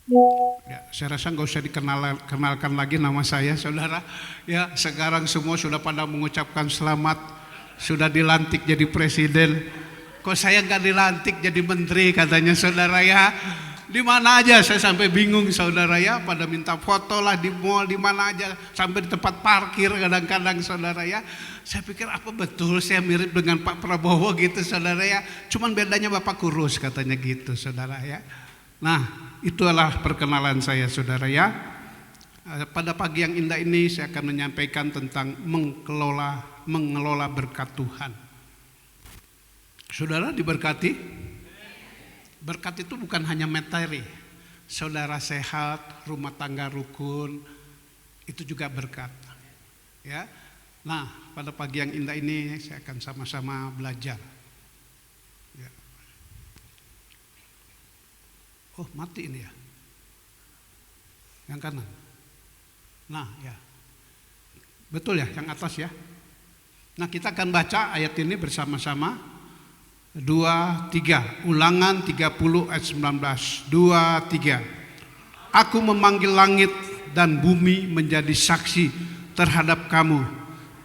Ya, saya rasa nggak usah dikenalkan lagi nama saya, saudara. Ya, sekarang semua sudah pada mengucapkan selamat, sudah dilantik jadi presiden. Kok saya nggak dilantik jadi menteri katanya, saudara ya? Di mana aja saya sampai bingung, saudara ya. Pada minta foto lah di mall, di mana aja, sampai di tempat parkir kadang-kadang, saudara ya. Saya pikir apa betul saya mirip dengan Pak Prabowo gitu, saudara ya. Cuman bedanya Bapak kurus katanya gitu, saudara ya. Nah, itulah perkenalan saya, saudara ya. Pada pagi yang indah ini saya akan menyampaikan tentang mengelola berkat Tuhan. Saudara diberkati? Berkat itu bukan hanya materi. Saudara sehat, rumah tangga rukun, itu juga berkat. Ya. Nah, pada pagi yang indah ini saya akan sama-sama belajar. Ya. Oh, mati ini ya. Yang kanan. Nah, ya. Betul ya, yang atas ya. Nah, kita akan baca ayat ini bersama-sama. 2, 3. Ulangan 30 ayat 19. 2, 3. Aku memanggil langit dan bumi menjadi saksi terhadap kamu.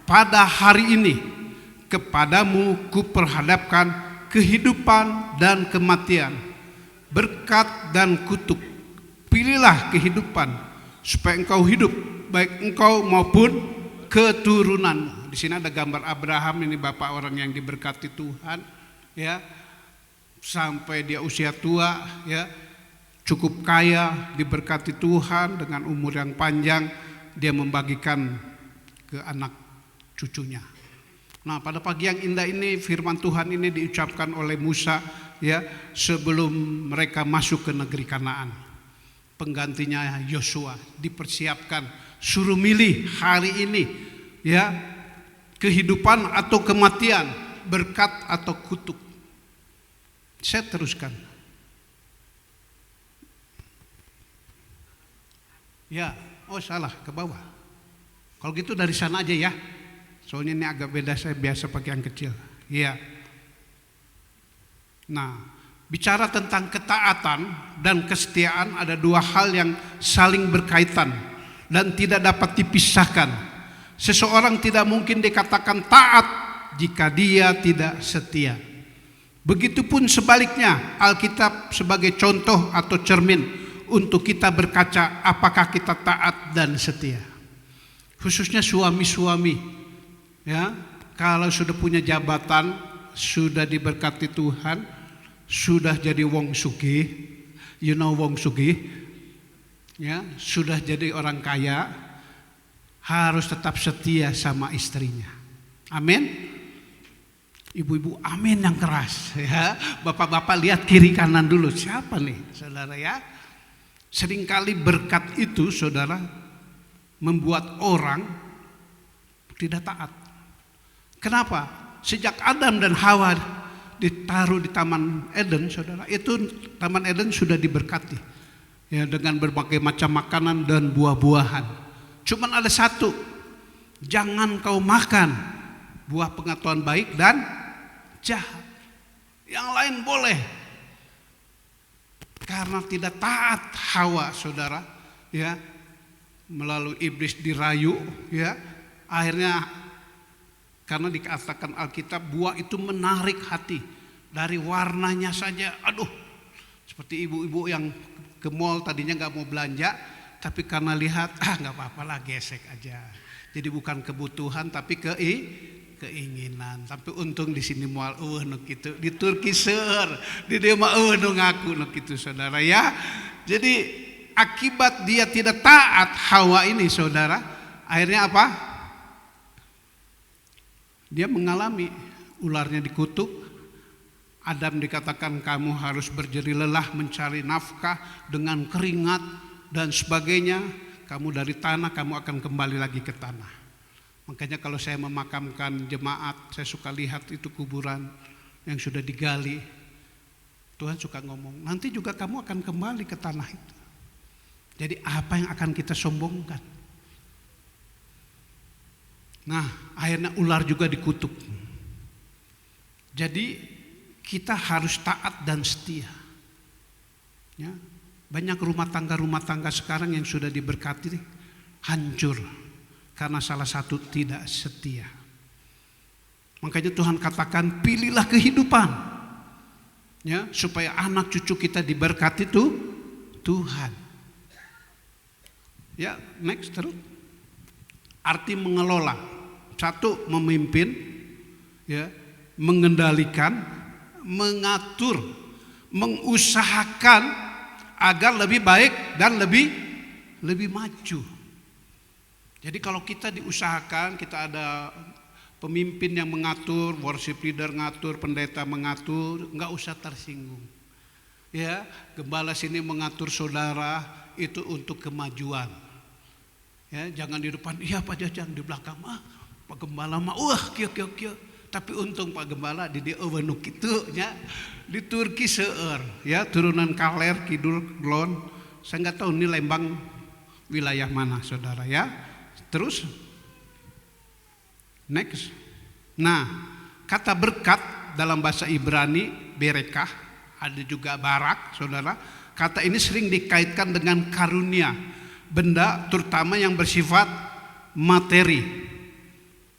Pada hari ini kepadamu kuperhadapkan kehidupan dan kematian, berkat dan kutuk. Pilihlah kehidupan supaya engkau hidup, baik engkau maupun keturunanmu. Di sini ada gambar Abraham, ini bapak orang yang diberkati Tuhan, ya, sampai dia usia tua, ya, cukup kaya, diberkati Tuhan dengan umur yang panjang, dia membagikan ke anak cucunya. Nah, pada pagi yang indah ini firman Tuhan ini diucapkan oleh Musa, ya, sebelum mereka masuk ke negeri Kanaan. Penggantinya Yosua dipersiapkan, suruh milih hari ini, ya, kehidupan atau kematian, berkat atau kutuk. Saya teruskan. Ya, oh salah, ke bawah. Kalau gitu dari sana aja ya. Soalnya ini agak beda, saya biasa pakai yang kecil. Iya. Nah, bicara tentang ketaatan dan kesetiaan ada dua hal yang saling berkaitan dan tidak dapat dipisahkan. Seseorang tidak mungkin dikatakan taat jika dia tidak setia. Begitupun sebaliknya, Alkitab sebagai contoh atau cermin untuk kita berkaca apakah kita taat dan setia. Khususnya suami-suami, ya, kalau sudah punya jabatan, sudah diberkati Tuhan, sudah jadi wong sugih, you know wong sugih, ya, sudah jadi orang kaya, harus tetap setia sama istrinya. Amin. Ibu-ibu amin yang keras, ya. Bapak-bapak lihat kiri kanan dulu, siapa nih, saudara ya. Seringkali berkat itu, saudara, membuat orang tidak taat. Kenapa? Sejak Adam dan Hawa ditaruh di Taman Eden, saudara, itu Taman Eden sudah diberkati, ya, dengan berbagai macam makanan dan buah-buahan. Cuman ada satu, jangan kau makan buah pengetahuan baik dan jahat. Yang lain boleh. Karena tidak taat Hawa, saudara, ya, melalui iblis dirayu, ya, akhirnya karena dikatakan Alkitab buah itu menarik hati dari warnanya saja. Aduh, seperti ibu-ibu yang ke mall tadinya nggak mau belanja, tapi karena lihat nggak apa-apa lah, gesek aja. Jadi bukan kebutuhan tapi keinginan. Tapi untung di sini mual nuk gitu, di Turki seur, di dia mah nuk ngaku nuk gitu, saudara ya. Jadi akibat dia tidak taat Hawa ini, saudara, akhirnya apa? Dia mengalami ularnya dikutuk. Adam dikatakan kamu harus berjerih lelah mencari nafkah dengan keringat dan sebagainya. Kamu dari tanah, kamu akan kembali lagi ke tanah. Makanya kalau saya memakamkan jemaat, saya suka lihat itu kuburan yang sudah digali. Tuhan suka ngomong, nanti juga kamu akan kembali ke tanah itu. Jadi apa yang akan kita sombongkan? Nah, akhirnya ular juga dikutuk. Jadi kita harus taat dan setia, ya. Banyak rumah tangga sekarang yang sudah diberkati hancur karena salah satu tidak setia. Makanya Tuhan katakan pilihlah kehidupan, ya, supaya anak cucu kita diberkati Tuhan. Ya, next terus. Arti mengelola, satu memimpin, ya, mengendalikan, mengatur, mengusahakan agar lebih baik dan lebih maju. Jadi kalau kita diusahakan, kita ada pemimpin yang mengatur, worship leader ngatur, pendeta mengatur, nggak usah tersinggung. Ya, gembala sini mengatur saudara itu untuk kemajuan. Ya, jangan di depan, iya Pak Jajang, di belakang Pak Gembala wah kia. Tapi untung Pak Gembala di dia wenuk itu nya di Turki seueur, ya, turunan Kaler Kidul Glon. Saya nggak tahu ini Lembang wilayah mana saudara, ya. Terus next. Nah, kata berkat dalam bahasa Ibrani berekah, ada juga barak saudara. Kata ini sering dikaitkan dengan karunia, benda terutama yang bersifat materi.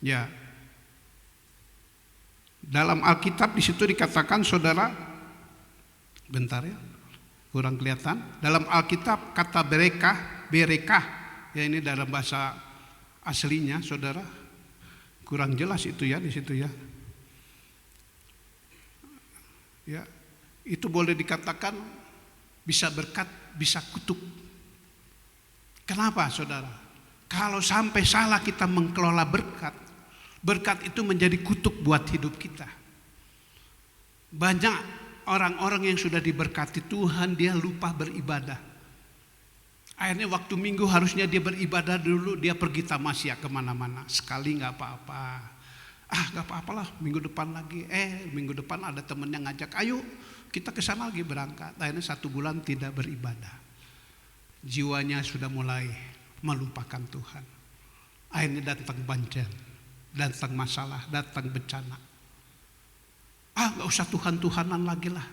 Ya. Dalam Alkitab di situ dikatakan saudara, bentar ya, kurang kelihatan. Dalam Alkitab kata berekah, ya ini dalam bahasa aslinya saudara, kurang jelas itu ya di situ ya. Ya, itu boleh dikatakan bisa berkat, bisa kutuk. Kenapa saudara? Kalau sampai salah kita mengelola berkat, berkat itu menjadi kutuk buat hidup kita. Banyak orang-orang yang sudah diberkati Tuhan, dia lupa beribadah. Akhirnya waktu minggu harusnya dia beribadah dulu, dia pergi tamasya kemana-mana. Sekali gak apa-apa, gak apa-apalah, minggu depan lagi. Minggu depan ada temen yang ngajak, ayo kita ke sana lagi berangkat. Akhirnya 1 bulan tidak beribadah. Jiwanya sudah mulai melupakan Tuhan. Akhirnya datang banjir, datang masalah, datang bencana. Gak usah Tuhan-Tuhanan lagi lah.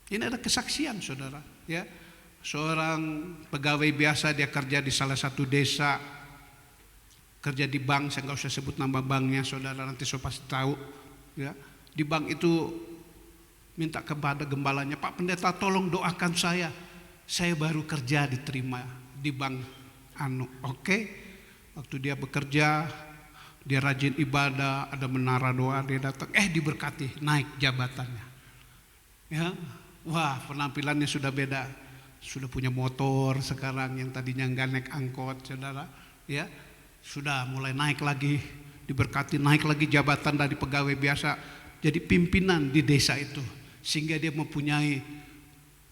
Ini ada kesaksian saudara, ya. Seorang pegawai biasa, dia kerja di salah satu desa, kerja di bank. Saya gak usah sebut nama banknya saudara, nanti saya pasti tahu, ya. Di bank itu minta kepada gembalanya, Pak Pendeta tolong doakan saya baru kerja diterima di bank oke. Waktu dia bekerja, dia rajin ibadah, ada menara doa, dia datang, diberkati, naik jabatannya. Ya, wah penampilannya sudah beda, sudah punya motor sekarang, yang tadinya nggak naik angkot, saudara, ya, sudah mulai naik lagi, diberkati, naik lagi jabatan dari pegawai biasa, jadi pimpinan di desa itu, sehingga dia mempunyai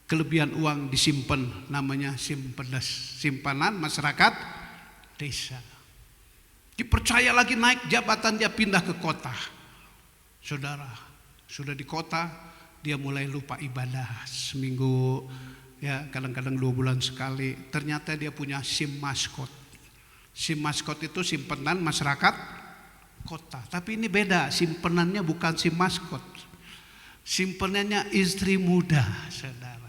kelebihan uang disimpan, namanya simpedes, simpanan masyarakat desa. Dipercaya lagi naik jabatan, dia pindah ke kota. Saudara, sudah di kota dia mulai lupa ibadah seminggu, ya kadang-kadang 2 bulan sekali. Ternyata dia punya SIM maskot. SIM maskot itu simpanan masyarakat kota. Tapi ini beda, simpenannya bukan SIM maskot. Simpenannya istri muda, saudara.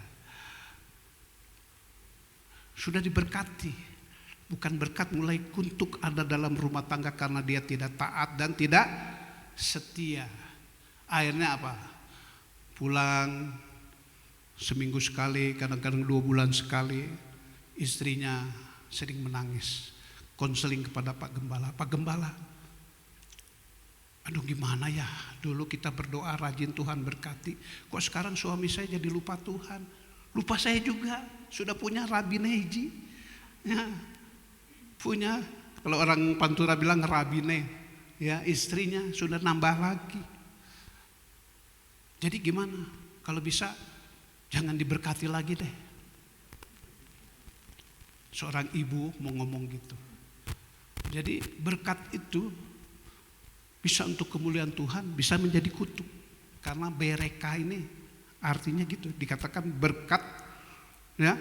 Sudah diberkati, bukan berkat mulai kuntuk ada dalam rumah tangga karena dia tidak taat dan tidak setia. Akhirnya apa? Pulang seminggu sekali, kadang-kadang 2 bulan sekali, istrinya sering menangis, konseling kepada Pak Gembala. Pak Gembala, aduh gimana ya, dulu kita berdoa rajin Tuhan berkati, kok sekarang suami saya jadi lupa Tuhan, lupa saya juga, sudah punya rabine hiji, ya, punya, kalau orang Pantura bilang rabine, ya, istrinya sudah nambah lagi. Jadi gimana? Kalau bisa jangan diberkati lagi deh. Seorang ibu mau ngomong gitu. Jadi berkat itu bisa untuk kemuliaan Tuhan, bisa menjadi kutuk. Karena bereka ini artinya gitu, dikatakan berkat, ya.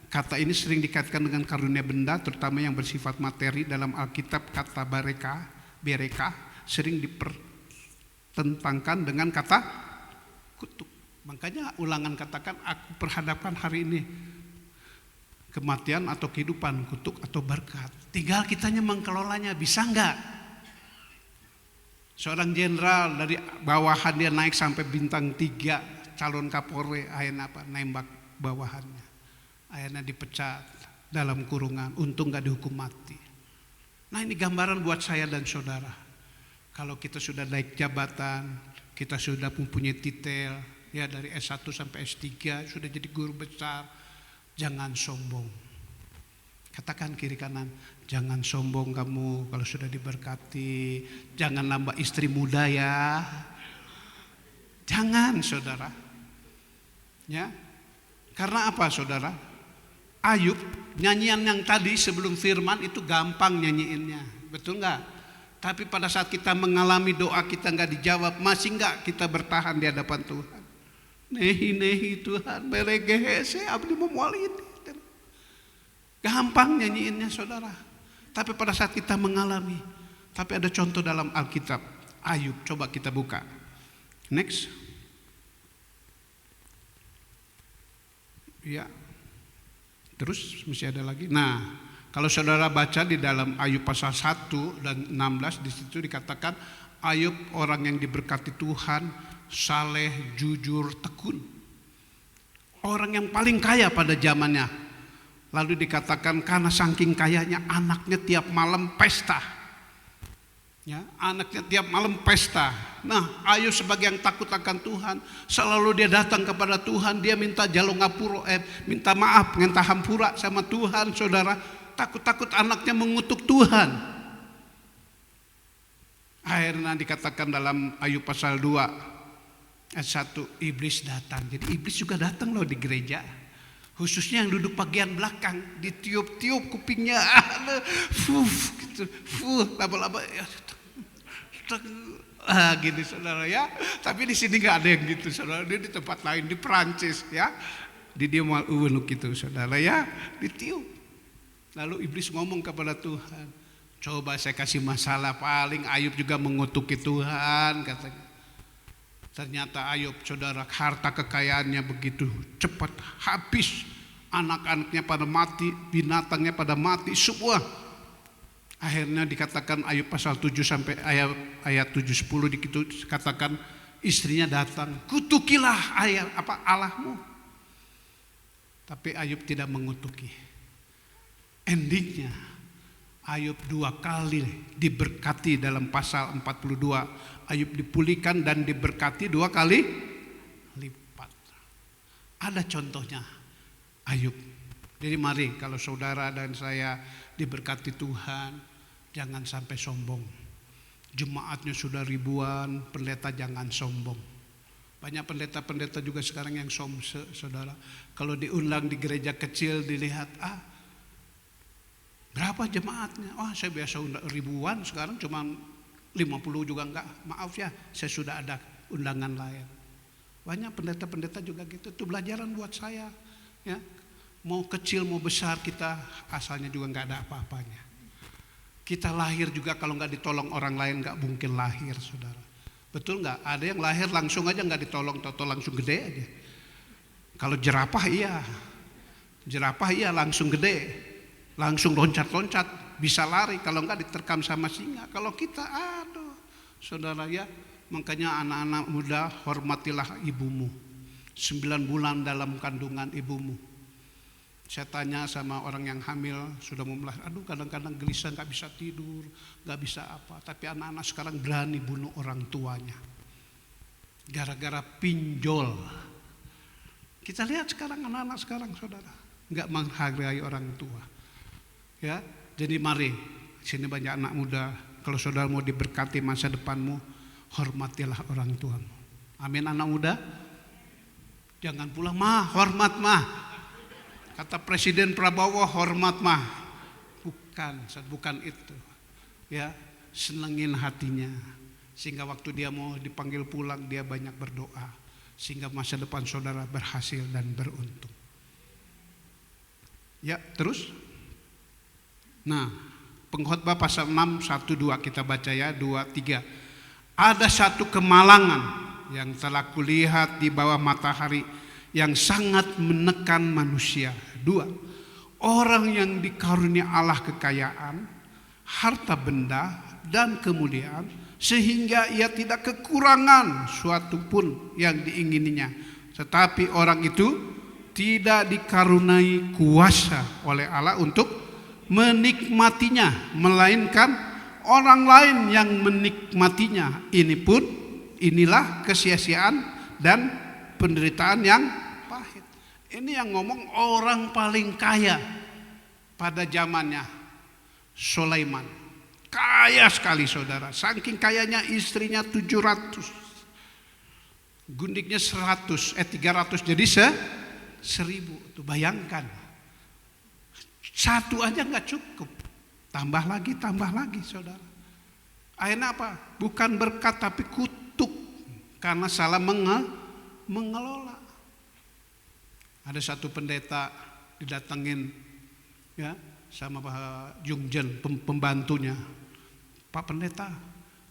Kata ini sering dikaitkan dengan karunia benda, terutama yang bersifat materi. Dalam Alkitab kata bereka sering dipertentangkan dengan kata kutuk. Makanya Ulangan katakan, aku perhadapkan hari ini kematian atau kehidupan, kutuk atau berkat. Tinggal kitanya mengelolanya, bisa enggak? Seorang jenderal dari bawahan dia naik sampai bintang 3, calon Kapolri, akhirnya apa? Nembak bawahannya. Akhirnya dipecat dalam kurungan, untung enggak dihukum mati. Nah, ini gambaran buat saya dan saudara. Kalau kita sudah naik jabatan, kita sudah mempunyai titel, ya dari S1 sampai S3, sudah jadi guru besar, jangan sombong. Katakan kiri kanan, jangan sombong kamu kalau sudah diberkati. Jangan nambah istri muda ya. Jangan saudara. Ya. Karena apa saudara? Ayub, nyanyian yang tadi sebelum firman itu gampang nyanyiinnya. Betul enggak? Tapi pada saat kita mengalami doa kita enggak dijawab, masih enggak kita bertahan di hadapan Tuhan? Nehi Tuhan, meregehe saya abdi memual ini. Gampang nyanyiinnya saudara. Tapi pada saat kita mengalami, tapi ada contoh dalam Alkitab. Ayub, coba kita buka. Next. Ya. Terus masih ada lagi. Nah, kalau saudara baca di dalam Ayub pasal 1 dan 16, di situ dikatakan Ayub orang yang diberkati Tuhan, saleh, jujur, tekun. Orang yang paling kaya pada zamannya. Lalu dikatakan karena saking kayanya anaknya tiap malam pesta. Ya, anaknya tiap malam pesta. Nah, Ayub sebagai yang takut akan Tuhan, selalu dia datang kepada Tuhan, dia minta jalung ngapura, minta maaf, minta hampura sama Tuhan, saudara. Takut-takut anaknya mengutuk Tuhan. Akhirnya dikatakan dalam Ayub pasal 2 ayat 1, iblis datang. Jadi iblis juga datang loh di gereja. Khususnya yang duduk bagian belakang, ditiup-tiup kupingnya, gitu, laba-laba, gini saudara ya. Tapi di sini nggak ada yang gitu saudara. Dia di tempat lain di Prancis ya, di dia mau gitu saudara ya, ditiup. Lalu iblis ngomong kepada Tuhan, coba saya kasih masalah, paling Ayub juga mengutuki Tuhan katanya. Ternyata Ayub saudara, harta kekayaannya begitu cepat habis, anak-anaknya pada mati, binatangnya pada mati semua. Akhirnya dikatakan Ayub pasal 7 sampai ayat 7-10 dikatakan istrinya datang, kutukilah Allahmu. Tapi Ayub tidak mengutuki. Endingnya Ayub 2 kali diberkati dalam pasal 42. Ayub dipulihkan dan diberkati 2 kali lipat. Ada contohnya Ayub. Jadi mari kalau saudara dan saya diberkati Tuhan, jangan sampai sombong. Jemaatnya sudah ribuan, pendeta jangan sombong. Banyak pendeta-pendeta juga sekarang yang saudara. Kalau diundang di gereja kecil dilihat, berapa jemaatnya? Saya biasa undang ribuan, sekarang cuma 50 juga enggak. Maaf ya, saya sudah ada undangan lain. Banyak pendeta-pendeta juga gitu. Itu pelajaran buat saya. Ya, mau kecil mau besar kita asalnya juga enggak ada apa-apanya. Kita lahir juga kalau enggak ditolong orang lain enggak mungkin lahir, saudara. Betul enggak? Ada yang lahir langsung aja enggak ditolong, toto langsung gede aja. Kalau jerapah iya langsung gede, langsung loncat-loncat. Bisa lari kalau enggak diterkam sama singa. Kalau kita saudara ya, makanya anak-anak muda hormatilah ibumu. 9 bulan dalam kandungan ibumu. Saya tanya sama orang yang hamil sudah mau melahirkan, kadang-kadang gelisah, enggak bisa tidur, enggak bisa apa. Tapi anak-anak sekarang berani bunuh orang tuanya gara-gara pinjol. Kita lihat sekarang anak-anak sekarang saudara enggak menghargai orang tua. Ya. Jadi mari, sini banyak anak muda, kalau saudara mau diberkati masa depanmu, hormatilah orang tuamu. Amin anak muda. Jangan pulang hormat Kata Presiden Prabowo, hormat bukan itu. Ya, senengin hatinya. Sehingga waktu dia mau dipanggil pulang dia banyak berdoa. Sehingga masa depan saudara berhasil dan beruntung. Ya, terus. Nah, Pengkhotbah pasal 6, 1, 2 kita baca ya, 2, 3. Ada satu kemalangan yang telah kulihat di bawah matahari yang sangat menekan manusia. Dua, orang yang dikarunia Allah kekayaan, harta benda dan kemuliaan, sehingga ia tidak kekurangan suatu pun yang diingininya. Tetapi orang itu tidak dikaruniai kuasa oleh Allah untuk menikmatinya, melainkan orang lain yang menikmatinya. Inilah kesia-siaan dan penderitaan yang pahit. Ini yang ngomong orang paling kaya pada zamannya, Sulaiman. Kaya sekali saudara, saking kayanya istrinya 700, gundiknya 300, jadi 1000. Tuh bayangkan, satu aja nggak cukup, tambah lagi saudara. Akhirnya apa? Bukan berkat tapi kutuk karena salah mengelola. Ada satu pendeta didatengin ya sama Pak Jungjen, pembantunya. Pak Pendeta,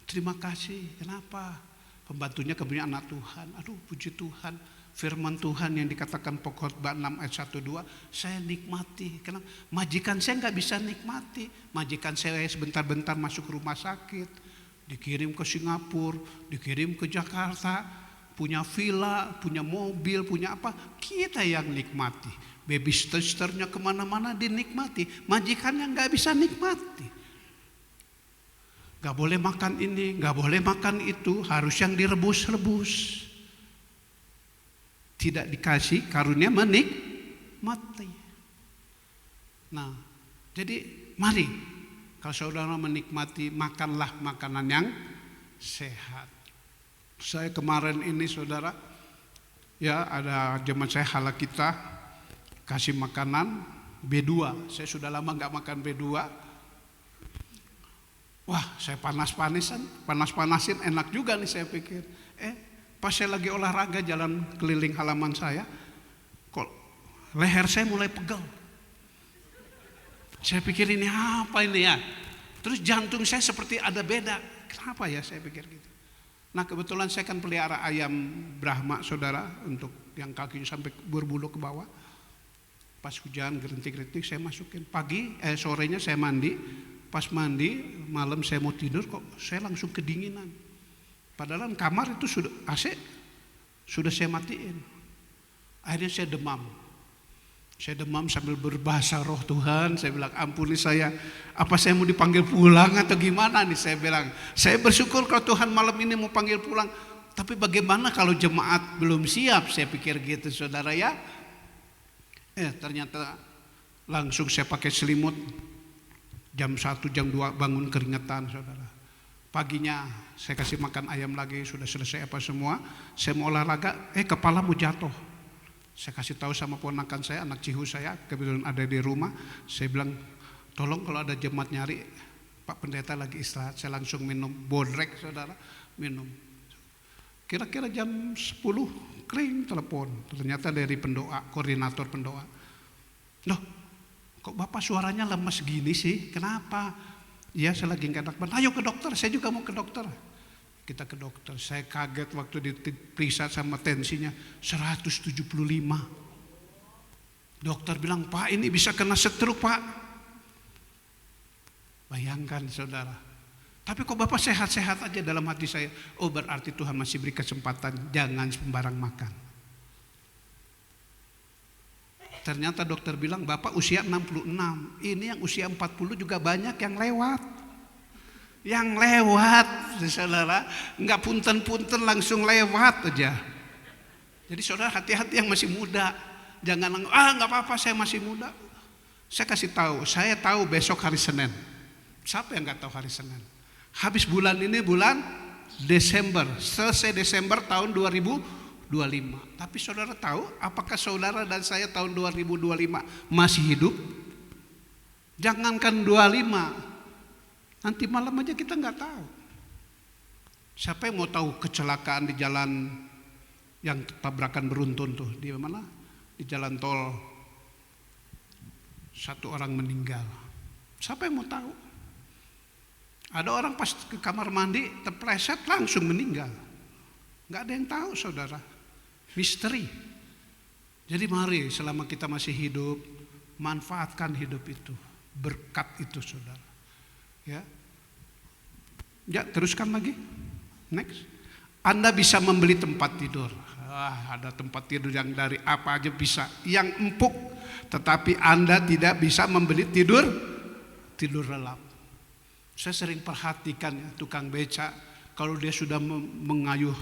terima kasih. Kenapa? Pembantunya kemudian anak Tuhan. Aduh, puji Tuhan. Firman Tuhan yang dikatakan Pokkhotbah 6 ayat 1-2, saya nikmati. Kenapa? Majikan saya nggak bisa nikmati. Majikan saya sebentar-bentar masuk rumah sakit, dikirim ke Singapura, dikirim ke Jakarta, punya villa, punya mobil, punya apa? Kita yang nikmati. Baby sisternya kemana-mana dinikmati. Majikannya nggak bisa nikmati. Gak boleh makan ini, gak boleh makan itu, harus yang direbus-rebus. Tidak dikasih karunia menikmati. Nah, jadi mari kalau saudara menikmati, makanlah makanan yang sehat. Saya kemarin ini saudara, ya ada jemaat saya halal kita kasih makanan B2. Saya sudah lama gak makan B2. Wah, saya panas-panasin, enak juga nih saya pikir. Pas saya lagi olahraga jalan keliling halaman saya, kok leher saya mulai pegal. Saya pikir ini apa ini ya? Terus jantung saya seperti ada beda. Kenapa ya saya pikir gitu. Nah kebetulan saya kan pelihara ayam Brahma saudara, untuk yang kakinya sampai berbulu ke bawah. Pas hujan gerintik-gerintik saya masukin. Sorenya saya mandi. Pas mandi, malam saya mau tidur kok saya langsung kedinginan. Padahal kamar itu sudah AC, sudah saya matiin. Akhirnya saya demam. Saya demam sambil berbahasa roh, Tuhan, saya bilang ampuni saya. Apa saya mau dipanggil pulang atau gimana nih, saya bilang. Saya bersyukur kalau Tuhan malam ini mau panggil pulang. Tapi bagaimana kalau jemaat belum siap, saya pikir gitu saudara ya. Ternyata langsung saya pakai selimut. Jam 1, jam 2 bangun keringetan saudara. Paginya saya kasih makan ayam lagi, sudah selesai apa semua. Saya mau olahraga, kepala mau jatuh. Saya kasih tahu sama ponakan saya, anak cihu saya, kebetulan ada di rumah. Saya bilang, tolong kalau ada jemaat nyari, Pak Pendeta lagi istirahat. Saya langsung minum bodrek saudara, minum. Kira-kira jam 10 kering telepon. Ternyata dari pendoa, koordinator pendoa. Loh, kok Bapak suaranya lemes gini sih? Kenapa? Ya saya lagi gak enak. Ayo ke dokter, saya juga mau ke dokter. Kita ke dokter. Saya kaget waktu diperiksa sama tensinya 175. Dokter bilang, Pak ini bisa kena stroke Pak. Bayangkan saudara. Tapi kok Bapak sehat-sehat aja, dalam hati saya. Oh berarti Tuhan masih beri kesempatan, jangan sembarang makan. Ternyata dokter bilang Bapak usia 66. Ini yang usia 40 juga banyak yang lewat. Yang lewat saudara, enggak punten-punten langsung lewat aja. Jadi saudara hati-hati yang masih muda. Jangan enggak apa-apa saya masih muda. Saya kasih tahu, saya tahu besok hari Senin. Siapa yang enggak tahu hari Senin? Habis bulan ini bulan Desember, selesai Desember tahun 2025. Tapi saudara tahu apakah saudara dan saya tahun 2025 masih hidup? Jangankan 25, nanti malam aja kita nggak tahu. Siapa yang mau tahu kecelakaan di jalan yang tabrakan beruntun tuh di mana? Di jalan tol, satu orang meninggal. Siapa yang mau tahu? Ada orang pas ke kamar mandi terpleset langsung meninggal. Nggak ada yang tahu saudara. Misteri. Jadi mari selama kita masih hidup, manfaatkan hidup itu. Berkat itu saudara. Ya, teruskan lagi. Next. Anda bisa membeli tempat tidur. Ada tempat tidur yang dari apa aja bisa. Yang empuk. Tetapi Anda tidak bisa membeli tidur lelap. Saya sering perhatikan ya, tukang beca. Kalau dia sudah mengayuh,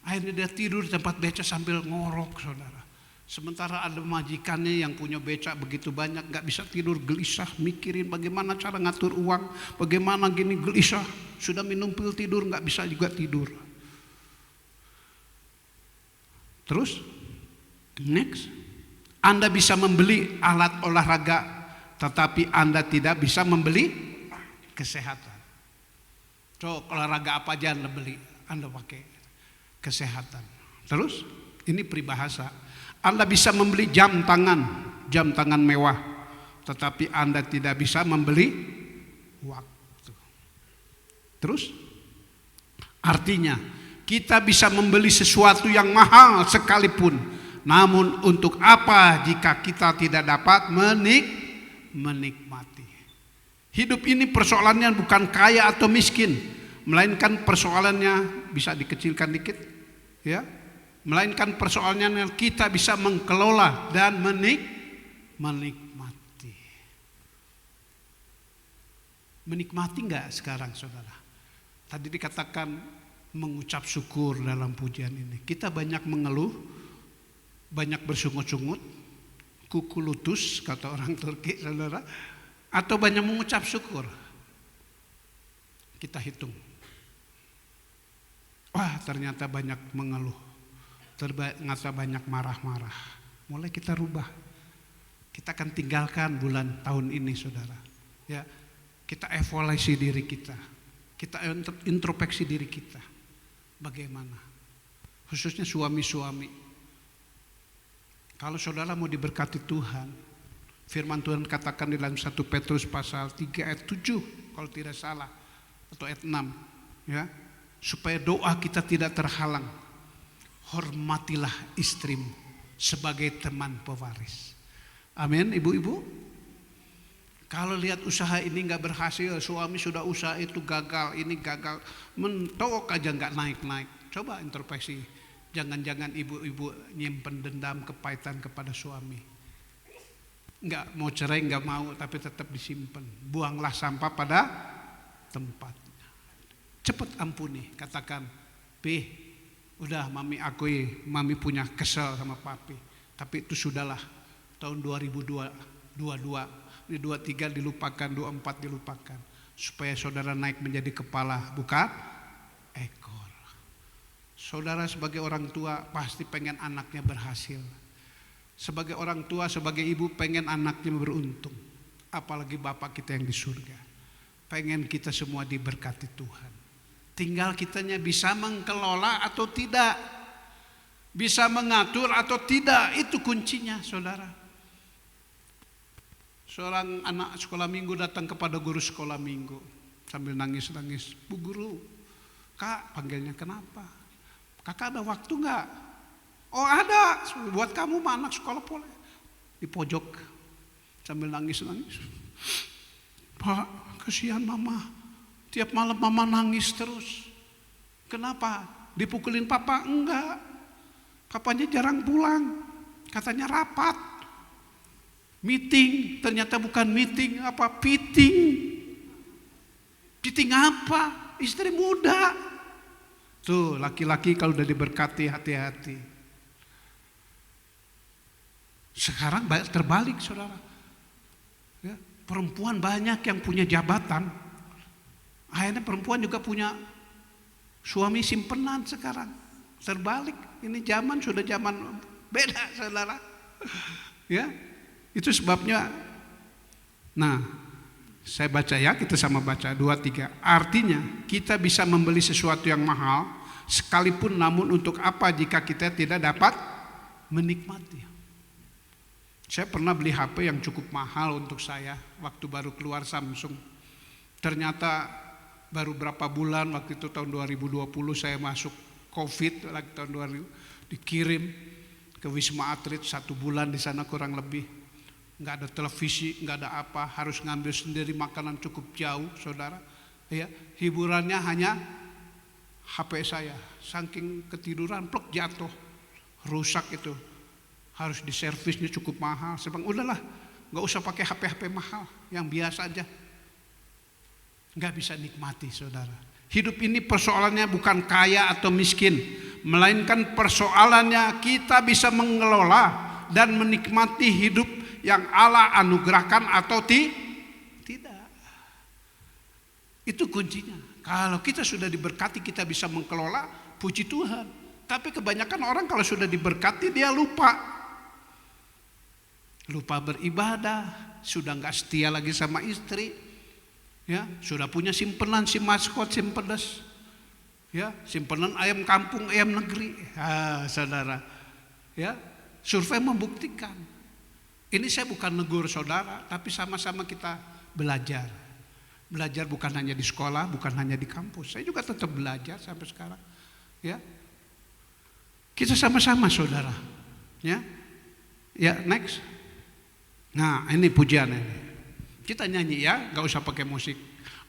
akhirnya dia tidur di tempat beca sambil ngorok saudara. Sementara ada majikannya yang punya beca begitu banyak, gak bisa tidur, gelisah, mikirin bagaimana cara ngatur uang, bagaimana gini, gelisah. Sudah minum pil tidur, gak bisa juga tidur. Terus, next, Anda bisa membeli alat olahraga, tetapi Anda tidak bisa membeli kesehatan. So, olahraga apa aja Anda beli, Anda pakai kesehatan. Terus, ini peribahasa. Anda bisa membeli jam tangan mewah, tetapi Anda tidak bisa membeli waktu. Terus, artinya kita bisa membeli sesuatu yang mahal sekalipun, namun untuk apa jika kita tidak dapat menikmati? Hidup ini persoalannya bukan kaya atau miskin, melainkan persoalannya bisa dikecilkan dikit, ya. Melainkan persoalannya kita bisa mengelola dan menikmati. Menikmati enggak sekarang saudara? Tadi dikatakan mengucap syukur dalam pujian ini. Kita banyak mengeluh, banyak bersungut-sungut, kuku lutus kata orang Turki saudara, atau banyak mengucap syukur. Kita hitung. Wah, ternyata banyak mengeluh. Ternyata banyak marah-marah. Mulai kita rubah. Kita akan tinggalkan bulan tahun ini saudara. Ya, kita evaluasi diri kita. Kita introspeksi diri kita. Bagaimana? Khususnya suami-suami. Kalau saudara mau diberkati Tuhan, firman Tuhan katakan di dalam 1 Petrus pasal 3 ayat 7 kalau tidak salah, atau ayat 6, ya, supaya doa kita tidak terhalang. Hormatilah istrimu sebagai teman pewaris. Amin, ibu-ibu. Kalau lihat usaha ini nggak berhasil, suami sudah usaha itu gagal, ini gagal, mentok aja nggak naik-naik. Coba introspeksi. Jangan-jangan ibu-ibu nyimpen dendam kepahitan kepada suami. Nggak mau cerai, nggak mau, tapi tetap disimpan. Buanglah sampah pada tempatnya. Cepat ampuni, katakan, udah mami akui, mami punya kesel sama papi. Tapi itu sudahlah, tahun 2022, di 23 dilupakan, 24 dilupakan. Supaya saudara naik menjadi kepala, bukan ekor. Saudara sebagai orang tua pasti pengen anaknya berhasil. Sebagai orang tua, sebagai ibu pengen anaknya beruntung. Apalagi Bapak kita yang di surga. Pengen kita semua diberkati Tuhan. Tinggal kitanya bisa mengelola atau tidak, bisa mengatur atau tidak, itu kuncinya saudara. Seorang anak sekolah minggu datang kepada guru sekolah minggu sambil nangis-nangis. Bu guru, kak, panggilnya kenapa? Kakak ada waktu enggak? Oh ada, buat kamu mah anak sekolah boleh. Di pojok sambil nangis-nangis. Pak, kasihan mama. Tiap malam mama nangis terus. Kenapa? Dipukulin papa? Enggak. Papanya jarang pulang. Katanya rapat. Meeting. Ternyata bukan meeting. Apa? Piting. Piting apa? Istri muda. Tuh laki-laki kalau udah diberkati hati-hati. Sekarang terbalik saudara. Ya, perempuan banyak yang punya jabatan. Akhirnya perempuan juga punya suami simpenan sekarang. Terbalik. Ini zaman sudah zaman beda saudara. Ya, itu sebabnya. Nah, saya baca ya, kita sama baca 2-3. Artinya kita bisa membeli sesuatu yang mahal sekalipun, namun untuk apa jika kita tidak dapat menikmati. Saya pernah beli HP yang cukup mahal untuk saya waktu baru keluar Samsung. Ternyata baru berapa bulan waktu itu tahun 2020 saya masuk COVID lagi tahun 2000, dikirim ke Wisma Atlet 1 bulan di sana kurang lebih. Nggak ada televisi, nggak ada apa, harus ngambil sendiri makanan cukup jauh, saudara. Ya, hiburannya hanya HP saya, saking ketiduran, plek jatuh, rusak itu, harus diservisnya cukup mahal. Saya bilang, udahlah, nggak usah pakai HP mahal, yang biasa aja. Nggak bisa nikmati, saudara. Hidup ini persoalannya bukan kaya atau miskin, melainkan persoalannya kita bisa mengelola dan menikmati hidup yang Allah anugerahkan atau tidak. Itu kuncinya. Kalau kita sudah diberkati, kita bisa mengelola, puji Tuhan. Tapi kebanyakan orang kalau sudah diberkati dia lupa beribadah, sudah nggak setia lagi sama istri, ya sudah punya simpenan si maskot, si pedas, ya simpenan ayam kampung, ayam negeri, saudara, ya survei membuktikan. Ini saya bukan negur saudara, tapi sama-sama kita belajar. Belajar bukan hanya di sekolah, bukan hanya di kampus. Saya juga tetap belajar sampai sekarang. Ya, kita sama-sama saudara. Ya, next. Nah, ini pujian ini. Kita nyanyi ya, nggak usah pakai musik.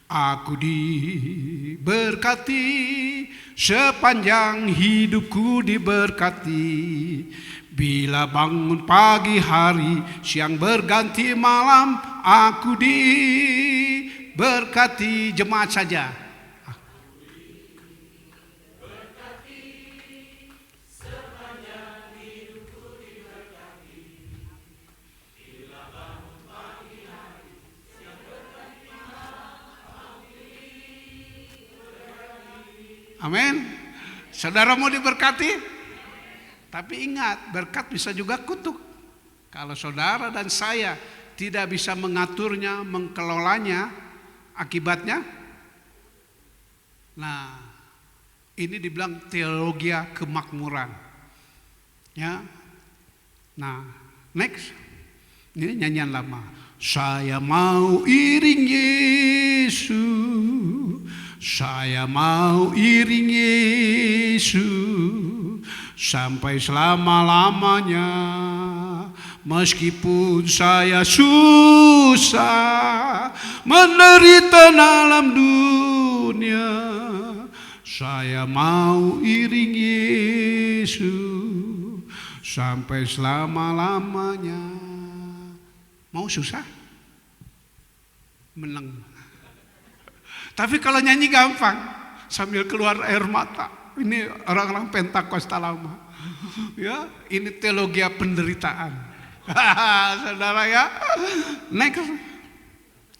Aku diberkati, sepanjang hidupku diberkati. Bila bangun pagi hari, siang berganti malam, aku diberkati. Jemaat saja. Amin. Saudara mau diberkati? Tapi ingat, berkat bisa juga kutuk. Kalau saudara dan saya tidak bisa mengaturnya, mengkelolanya, akibatnya, nah ini dibilang teologi kemakmuran. Ya, nah next, ini nyanyian lama. Saya mau iring Yesus, saya mau iring Yesus sampai selama-lamanya. Meskipun saya susah menderita dalam dunia, saya mau iring Yesus sampai selama-lamanya. Mau susah? Menang. Tapi kalau nyanyi gampang, sambil keluar air mata. Ini orang-orang Pentakosta lama. Ya, ini teologi penderitaan. Saudara ya. Next.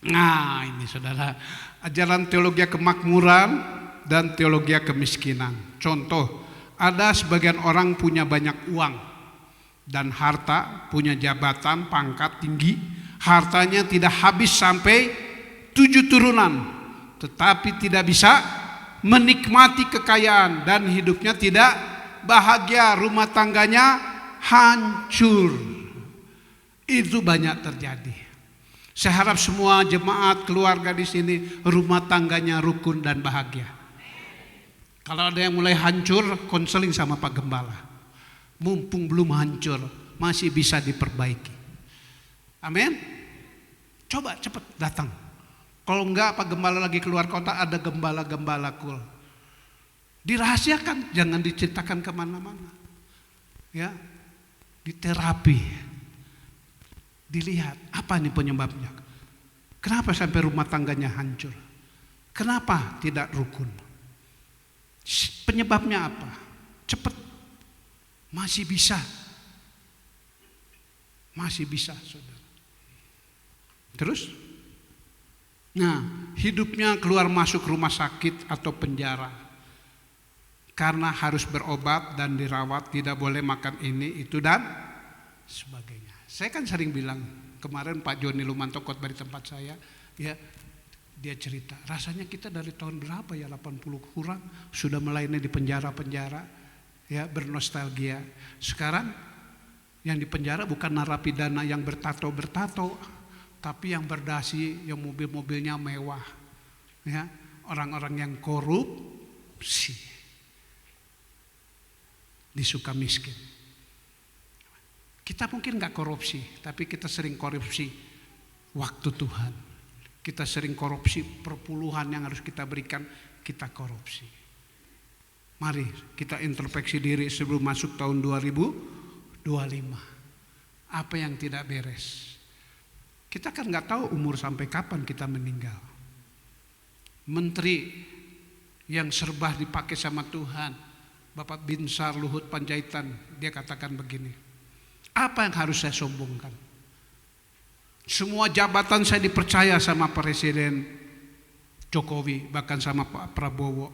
Nah, ini saudara, ajaran teologi kemakmuran dan teologi kemiskinan. Contoh, ada sebagian orang punya banyak uang dan harta, punya jabatan, pangkat tinggi, hartanya tidak habis sampai 7 turunan, tetapi tidak bisa menikmati kekayaan dan hidupnya tidak bahagia, rumah tangganya hancur. Itu banyak terjadi. Saya harap semua jemaat keluarga di sini rumah tangganya rukun dan bahagia. Kalau ada yang mulai hancur, konseling sama Pak Gembala. Mumpung belum hancur, masih bisa diperbaiki. Amin. Coba cepat datang. Kalau enggak Pak Gembala lagi keluar kota, ada gembala-gembala cool. Dirahasiakan, jangan diceritakan kemana-mana. Ya, diterapi. Dilihat apa nih penyebabnya. Kenapa sampai rumah tangganya hancur? Kenapa tidak rukun? Penyebabnya apa? Cepat. Masih bisa. Masih bisa, saudara. Terus? Nah, hidupnya keluar masuk rumah sakit atau penjara. Karena harus berobat dan dirawat, tidak boleh makan ini, itu dan sebagainya. Saya kan sering bilang, kemarin Pak Joni Lumanto khotbah di tempat saya, ya, dia cerita, rasanya kita dari tahun berapa ya, 80 kurang, sudah melayani di penjara-penjara, ya, bernostalgia. Sekarang yang di penjara bukan narapidana yang bertato-bertato, tapi yang berdasi, yang mobil-mobilnya mewah, ya, orang-orang yang korupsi. di Sukamiskin. Kita mungkin nggak korupsi, tapi kita sering korupsi waktu Tuhan. Kita sering korupsi perpuluhan yang harus kita berikan, kita korupsi. Mari kita introspeksi diri sebelum masuk tahun 2025. Apa yang tidak beres? Kita kan nggak tahu umur sampai kapan kita meninggal. Menteri yang serba dipakai sama Tuhan, Bapak Binsar Luhut Panjaitan, dia katakan begini, apa yang harus saya sombongkan? Semua jabatan saya dipercaya sama Presiden Jokowi, bahkan sama Pak Prabowo.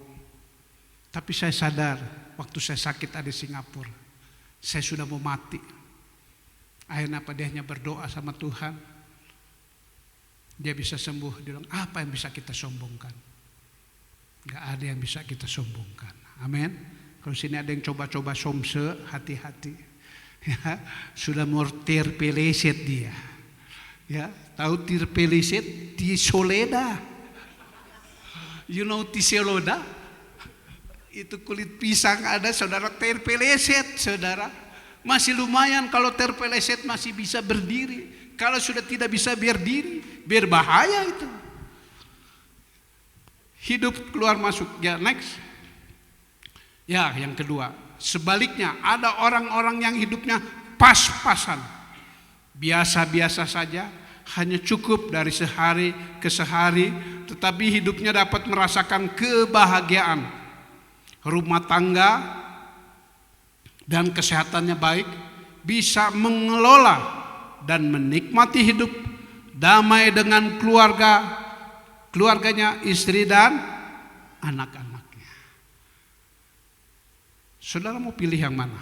Tapi saya sadar waktu saya sakit ada di Singapura, saya sudah mau mati. Akhirnya apa, dia hanya berdoa sama Tuhan, dia bisa sembuh. Dia bilang, apa yang bisa kita sombongkan? Gak ada yang bisa kita sombongkan. Amin. Kalau sini ada yang coba-coba somse, hati-hati. Ya, sudah mau terpeleset dia. Ya, tahu terpeleset? Tisoleda. You know tisoleda? Itu kulit pisang ada, saudara, terpeleset, saudara. Masih lumayan kalau terpeleset masih bisa berdiri. Kalau sudah tidak bisa berdiri, berbahaya itu. Hidup keluar masuk. Ya, next. Ya, yang kedua, sebaliknya ada orang-orang yang hidupnya pas-pasan, biasa-biasa saja, hanya cukup dari sehari ke sehari, tetapi hidupnya dapat merasakan kebahagiaan, rumah tangga dan kesehatannya baik, bisa mengelola dan menikmati hidup, damai dengan keluarganya, istri dan anak-anaknya. Saudara mau pilih yang mana?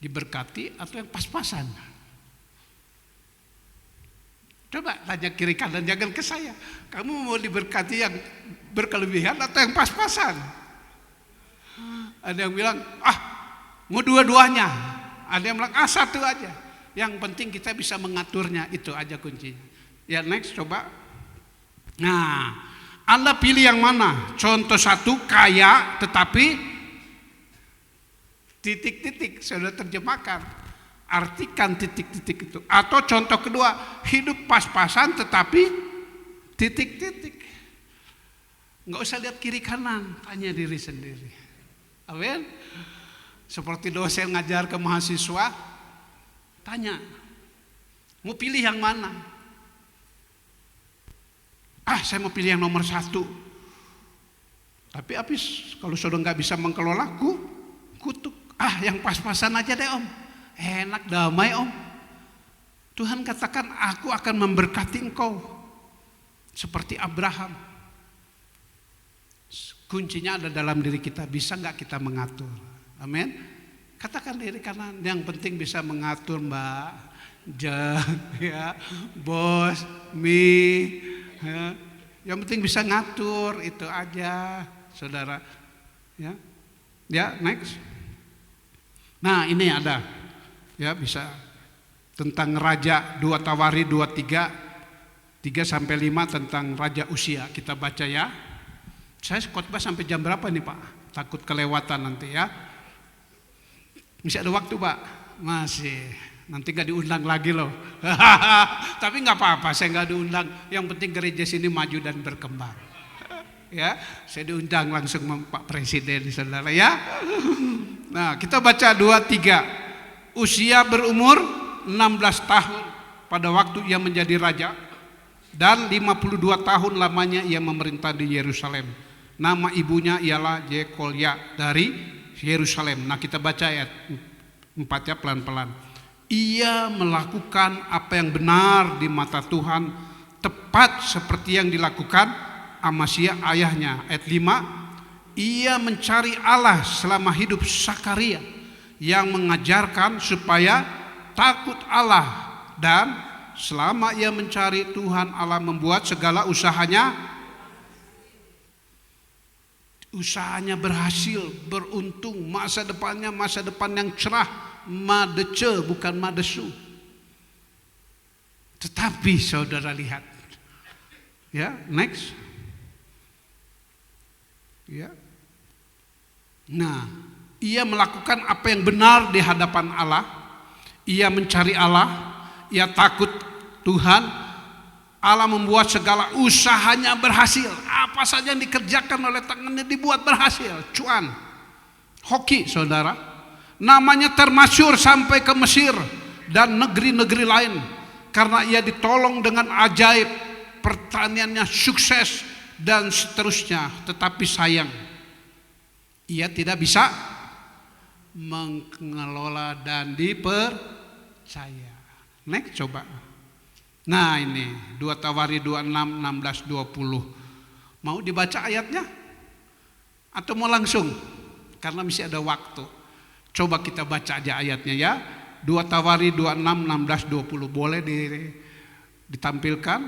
Diberkati atau yang pas-pasan? Coba tanya kiri kanan, jangan ke saya. Kamu mau diberkati yang berkelebihan atau yang pas-pasan? Ada yang bilang, mau dua-duanya. Ada yang bilang, satu aja. Yang penting kita bisa mengaturnya, itu aja kuncinya. Ya, next, coba. Nah, Anda pilih yang mana? Contoh satu, kaya tetapi titik-titik, sudah terjemahkan. Artikan titik-titik itu. Atau contoh kedua, hidup pas-pasan tetapi titik-titik. Nggak usah lihat kiri kanan, tanya diri sendiri. Amin. Seperti dosen ngajar ke mahasiswa, tanya, mau pilih yang mana? Saya mau pilih yang nomor 1. Tapi habis kalau sudah nggak bisa mengelola, kutuk. Yang pas-pasan aja deh, Om. Enak, damai, Om. Tuhan katakan, aku akan memberkati engkau seperti Abraham. Kuncinya ada dalam diri kita, bisa nggak kita mengatur? Amin. Katakan diri kanan, yang penting bisa mengatur, Mbak, ya, bos, mi, ya. Yang penting bisa ngatur, itu aja, saudara. Ya, next. Nah, ini ada, ya, bisa tentang raja 2 Tawari 23 3-5 tentang raja Usia. Kita baca ya. Saya khotbah sampai jam berapa nih, Pak? Takut kelewatan nanti ya. Masih ada waktu, Pak? Masih. Nanti gak diundang lagi loh. Tapi gak apa-apa, saya gak diundang. Yang penting gereja sini maju dan berkembang. Ya, saya diundang langsung Pak Presiden, saudara ya. Nah, kita baca 2-3. Usia berumur 16 tahun pada waktu ia menjadi raja, dan 52 tahun lamanya ia memerintah di Yerusalem. Nama ibunya ialah Jekolya dari Yerusalem. Nah, kita baca ayat 4 ya, pelan-pelan. Ia melakukan apa yang benar di mata Tuhan, tepat seperti yang dilakukan Amasya ayahnya. Ayat 5. Ia mencari Allah selama hidup Sakaria, yang mengajarkan supaya takut Allah, dan selama ia mencari Tuhan Allah membuat segala usahanya berhasil, beruntung, masa depannya masa depan yang cerah, madece bukan madesu. Tetapi saudara lihat, ya, next, ya. Nah, ia melakukan apa yang benar di hadapan Allah, ia mencari Allah, ia takut Tuhan. Allah membuat segala usahanya berhasil. Apa saja yang dikerjakan oleh tangannya dibuat berhasil. Cuan, hoki saudara. Namanya termasyhur sampai ke Mesir dan negeri-negeri lain. Karena ia ditolong dengan ajaib, pertaniannya sukses dan seterusnya. Tetapi sayang, ia tidak bisa mengelola dan dipercaya. Next coba. Nah ini 2 Tawari 26, 16, 20. Mau dibaca ayatnya? Atau mau langsung? Karena masih ada waktu. Coba kita baca aja ayatnya ya. 2 Tawari 26, 16, 20. Boleh ditampilkan?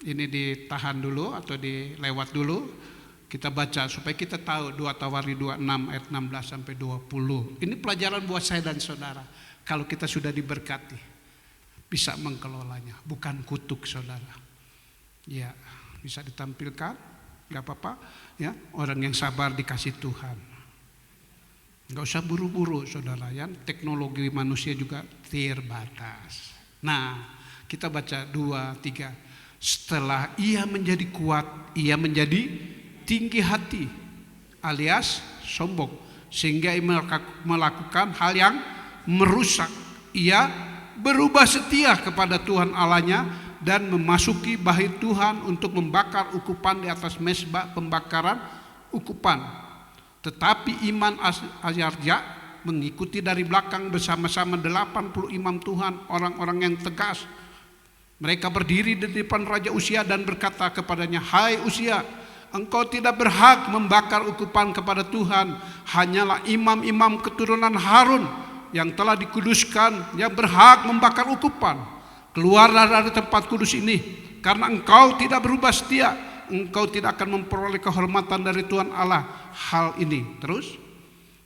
Ini ditahan dulu atau dilewat dulu. Kita baca supaya kita tahu 2 Tawari 26 ayat 16 sampai 20. Ini pelajaran buat saya dan saudara. Kalau kita sudah diberkati, bisa mengelolanya, bukan kutuk saudara. Ya, bisa ditampilkan, nggak apa-apa. Ya, orang yang sabar dikasih Tuhan. Nggak usah buru-buru saudara. Ya, teknologi manusia juga terbatas. Nah, kita baca 2, 3. Setelah ia menjadi kuat, ia menjadi tinggi hati, alias sombong, sehingga ia melakukan hal yang merusak. Ia berubah setia kepada Tuhan Allahnya dan memasuki bait Tuhan untuk membakar ukupan di atas mezbah pembakaran ukupan. Tetapi iman Azarja mengikuti dari belakang bersama-sama 80 imam Tuhan, orang-orang yang tegas. Mereka berdiri di depan Raja Uzia dan berkata kepadanya, "Hai Uzia, engkau tidak berhak membakar ukupan kepada Tuhan. Hanyalah imam-imam keturunan Harun yang telah dikuduskan yang berhak membakar ukupan. Keluarlah dari tempat kudus ini, karena engkau tidak berubah setia. Engkau tidak akan memperoleh kehormatan dari Tuhan Allah hal ini." Terus,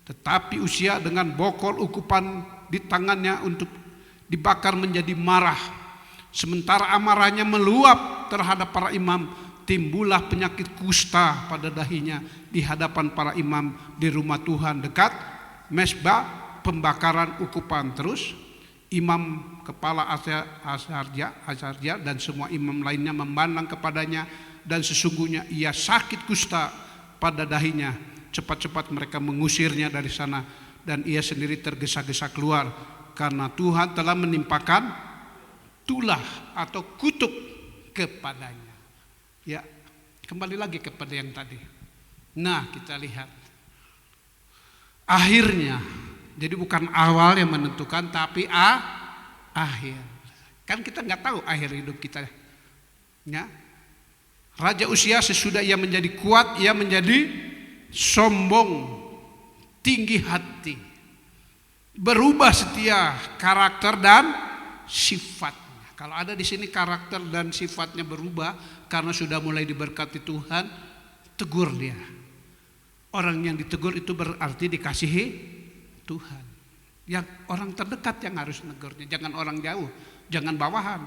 tetapi Uzia dengan bokol ukupan di tangannya untuk dibakar menjadi marah. Sementara amarahnya meluap terhadap para imam, timbullah penyakit kusta pada dahinya di hadapan para imam di rumah Tuhan dekat mezbah pembakaran ukupan. Terus imam kepala Azarja dan semua imam lainnya memandang kepadanya, dan sesungguhnya ia sakit kusta pada dahinya. Cepat-cepat mereka mengusirnya dari sana, dan ia sendiri tergesa-gesa keluar karena Tuhan telah menimpakan tulah atau kutuk kepadanya. Ya, kembali lagi kepada yang tadi. Nah, kita lihat akhirnya. Jadi bukan awal yang menentukan, tapi akhir. Kan kita nggak tahu akhir hidup kita. Ya. Raja Uzia sesudah ia menjadi kuat, ia menjadi sombong, tinggi hati, berubah setia karakter dan sifatnya. Kalau ada di sini karakter dan sifatnya berubah karena sudah mulai diberkati Tuhan, tegur dia. Orang yang ditegur itu berarti dikasihi Tuhan. Yang orang terdekat yang harus negurnya, jangan orang jauh, jangan bawahan.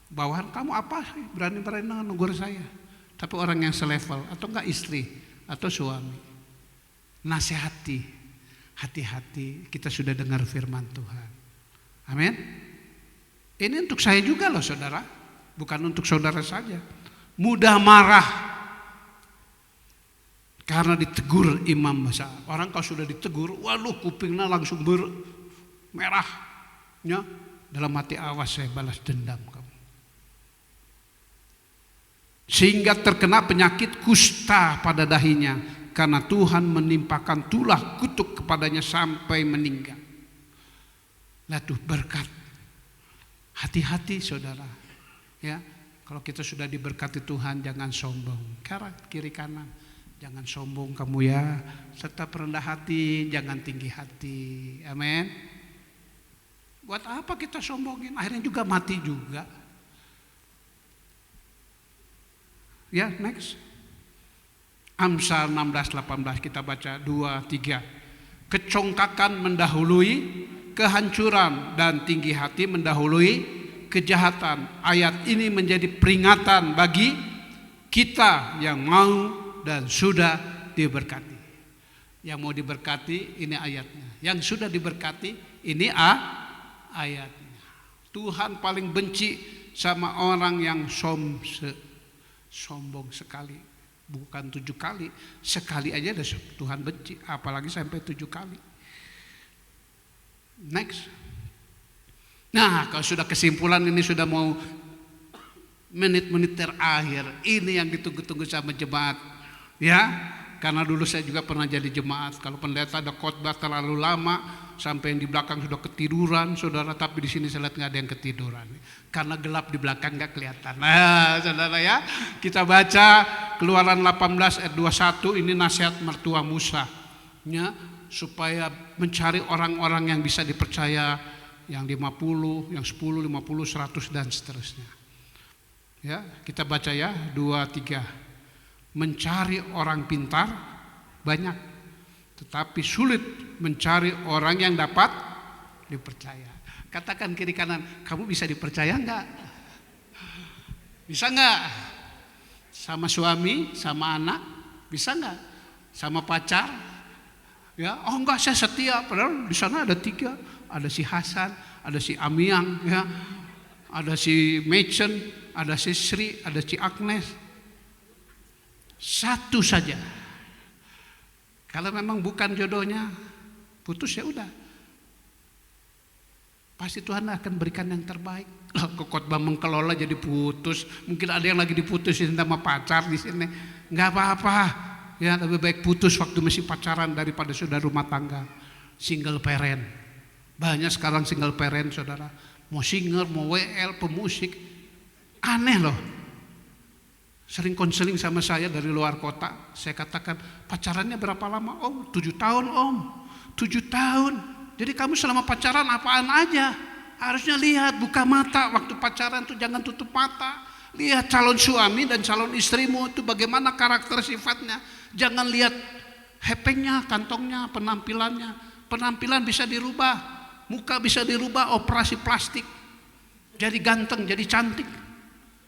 Bawahan kamu apa sih berani-berani negur saya? Tapi orang yang selevel atau enggak istri atau suami. Nasihati, hati-hati, kita sudah dengar firman Tuhan. Amin. Ini untuk saya juga loh saudara, bukan untuk saudara saja. Mudah marah karena ditegur imam besar. Orang kalau sudah ditegur, waduh kupingnya langsung merah. Ya, dalam hati, awas saya balas dendam kamu. Sehingga terkena penyakit kusta pada dahinya karena Tuhan menimpakan tulah kutuk kepadanya sampai meninggal. Lah tuh berkat. Hati-hati saudara. Ya, kalau kita sudah diberkati Tuhan jangan sombong. Kiri kanan. Jangan sombong kamu ya, tetap rendah hati, jangan tinggi hati. Amin. Buat apa kita sombongin? Akhirnya juga mati juga. Ya, next. Amsal 16:18 kita baca 2, 3. Kecongkakan mendahului kehancuran dan tinggi hati mendahului kejahatan. Ayat ini menjadi peringatan bagi kita yang mau dan sudah diberkati. Yang mau diberkati, ini ayatnya. Yang sudah diberkati, ini ayatnya. Tuhan paling benci sama orang yang sombong sekali. Bukan 7 kali, sekali aja Tuhan benci, apalagi sampai 7 kali. Next. Nah, kalau sudah kesimpulan, ini sudah mau menit-menit terakhir. Ini yang ditunggu-tunggu sama jemaat. Ya, karena dulu saya juga pernah jadi jemaat. Kalau pendeta ada khotbah terlalu lama sampai yang di belakang sudah ketiduran, saudara. Tapi di sini saya lihat nggak ada yang ketiduran, karena gelap di belakang nggak kelihatan. Nah, saudara ya, kita baca Keluaran 18 ayat 21. Ini nasihat mertua Musa, ya, supaya mencari orang-orang yang bisa dipercaya, yang 50, yang 10, 50, 100 dan seterusnya. Ya, kita baca ya, 2, 3. Mencari orang pintar banyak, tetapi sulit mencari orang yang dapat dipercaya. Katakan kiri kanan, kamu bisa dipercaya enggak? Bisa enggak? Sama suami, sama anak, bisa enggak? Sama pacar? Ya, oh enggak, saya setia. Padahal di sana ada 3, ada si Hasan, ada si Amiang, ya, ada si Machen, ada si Sri, ada si Agnes. Satu saja. Kalau memang bukan jodohnya, putus ya udah. Pasti Tuhan akan berikan yang terbaik. Khotbah mengkelola jadi putus. Mungkin ada yang lagi diputusin sama pacar di sini. Enggak apa-apa. Ya, lebih baik putus waktu masih pacaran daripada sudah rumah tangga. Single parent. Banyak sekarang single parent, saudara. Mau singer, mau WL, pemusik. Aneh loh. Sering konseling sama saya dari luar kota. Saya katakan, pacarannya berapa lama? Om, 7 tahun om. 7 tahun. Jadi kamu selama pacaran apaan aja? Harusnya lihat, buka mata. Waktu pacaran tuh jangan tutup mata. Lihat calon suami dan calon istrimu itu bagaimana karakter sifatnya. Jangan lihat hepengnya, kantongnya, penampilannya. Penampilan bisa dirubah. Muka bisa dirubah, operasi plastik. Jadi ganteng, jadi cantik.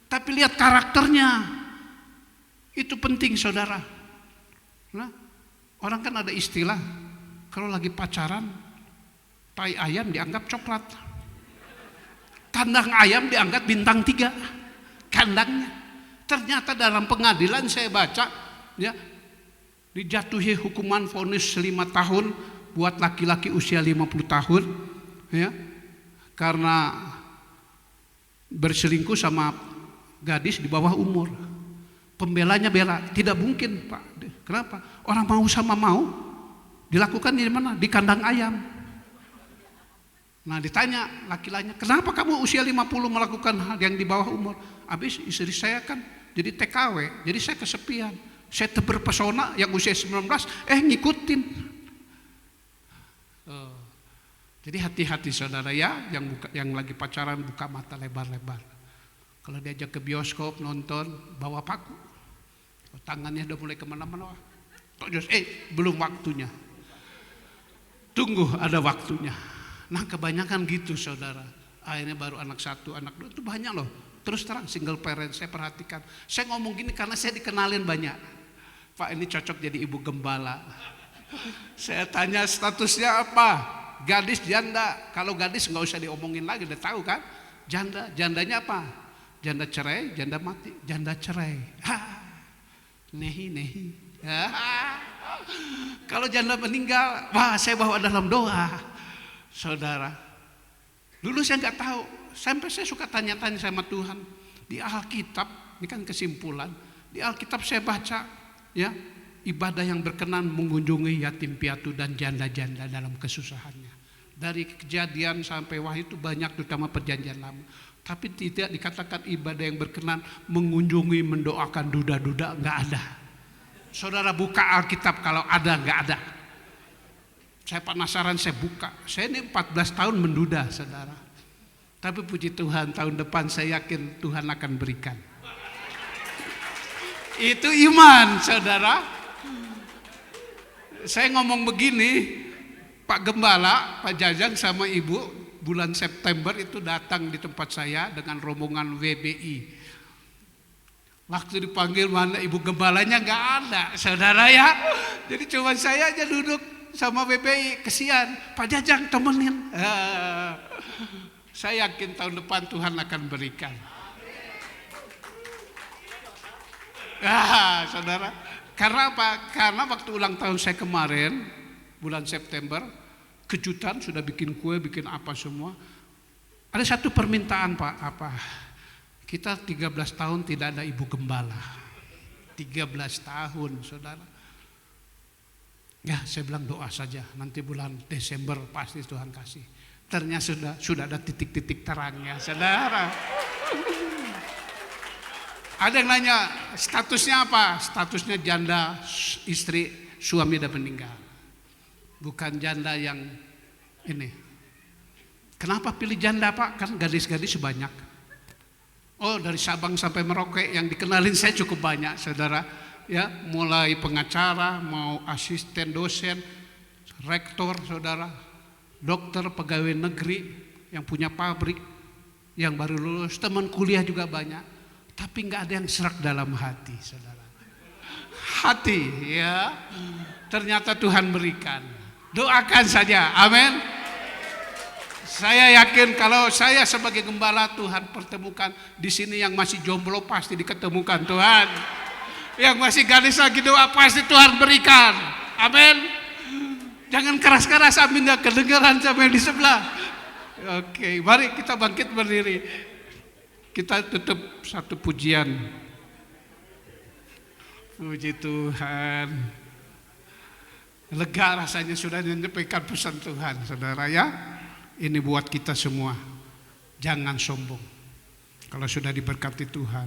Tapi lihat karakternya. Itu penting, saudara. Nah, orang kan ada istilah, kalau lagi pacaran, tai ayam dianggap coklat, kandang ayam dianggap bintang 3 kandangnya. Ternyata dalam pengadilan saya baca, ya, dijatuhi hukuman vonis 5 tahun buat laki-laki usia 50 tahun, ya, karena berselingkuh sama gadis di bawah umur. Pembelanya bela, tidak mungkin Pak. Kenapa? Orang mau sama mau dilakukan di mana? Di kandang ayam. Nah, ditanya laki-lakinya, kenapa kamu usia 50 melakukan hal yang di bawah umur? Habis istri saya kan jadi TKW, jadi saya kesepian. Saya terpesona yang usia 19, ngikutin. Jadi hati-hati saudara ya, yang lagi pacaran buka mata lebar-lebar. Kalau diajak ke bioskop nonton, bawa paku. Tangannya udah mulai kemana-mana. Belum waktunya. Tunggu ada waktunya. Nah, kebanyakan gitu saudara. Akhirnya baru anak 1, anak 2 itu banyak loh. Terus terang single parent saya perhatikan. Saya ngomong gini karena saya dikenalin banyak. Pak, ini cocok jadi ibu gembala. Saya tanya statusnya apa? Gadis, janda. Kalau gadis nggak usah diomongin lagi, udah tahu kan? Janda, jandanya apa? Janda cerai, janda mati, janda cerai. Nehi. Kalau janda meninggal, wah saya bawa dalam doa, saudara. Dulu saya nggak tahu, sampai saya suka tanya-tanya sama Tuhan. Di Alkitab, ini kan kesimpulan. Di Alkitab saya baca, ya, ibadah yang berkenan mengunjungi yatim piatu dan janda-janda dalam kesusahannya. Dari Kejadian sampai Wahyu itu banyak, terutama Perjanjian Lama. Tapi tidak dikatakan ibadah yang berkenan mengunjungi, mendoakan duda-duda, nggak ada. Saudara buka Alkitab kalau ada, nggak ada. Saya penasaran, saya buka. Saya ini 14 tahun menduda, saudara. Tapi puji Tuhan, tahun depan saya yakin Tuhan akan berikan. Itu iman, saudara. Saya ngomong begini, Pak Gembala, Pak Jajang sama Ibu bulan September itu datang di tempat saya dengan rombongan WBI. Waktu dipanggil mana ibu gembalanya nggak ada, saudara ya. Jadi cuma saya aja duduk sama BPI, kesian. Pak Jajang temenin. Saya yakin tahun depan Tuhan akan berikan. Saudara, karena apa? Karena waktu ulang tahun saya kemarin, bulan September, kejutan sudah bikin kue, bikin apa semua. Ada satu permintaan Pak, apa? Kita 13 tahun tidak ada ibu gembala. 13 tahun, saudara. Ya, saya bilang doa saja. Nanti bulan Desember pasti Tuhan kasih. Ternyata sudah ada titik-titik terangnya, saudara. Ada yang nanya, statusnya apa? Statusnya janda, istri, suami udah meninggal. Bukan janda yang ini. Kenapa pilih janda Pak? Kan gadis-gadis banyak. Oh, dari Sabang sampai Merauke yang dikenalin saya cukup banyak, saudara. Ya, mulai pengacara, mau asisten dosen, rektor, saudara, dokter, pegawai negeri, yang punya pabrik, yang baru lulus, teman kuliah juga banyak. Tapi nggak ada yang serak dalam hati, saudara. Hati, ya. Ternyata Tuhan berikan. Doakan saja, amin. Saya yakin kalau saya sebagai gembala Tuhan pertemukan di sini yang masih jomblo pasti diketemukan Tuhan. Yang masih gadis lagi doa pasti Tuhan berikan. Amin. Jangan keras-keras sampai nggak kedengaran sampai di sebelah. Oke, mari kita bangkit berdiri. Kita tutup satu pujian. Puji Tuhan. Lega rasanya sudah menyampaikan pesan Tuhan, saudara ya. Ini buat kita semua, jangan sombong. Kalau sudah diberkati Tuhan,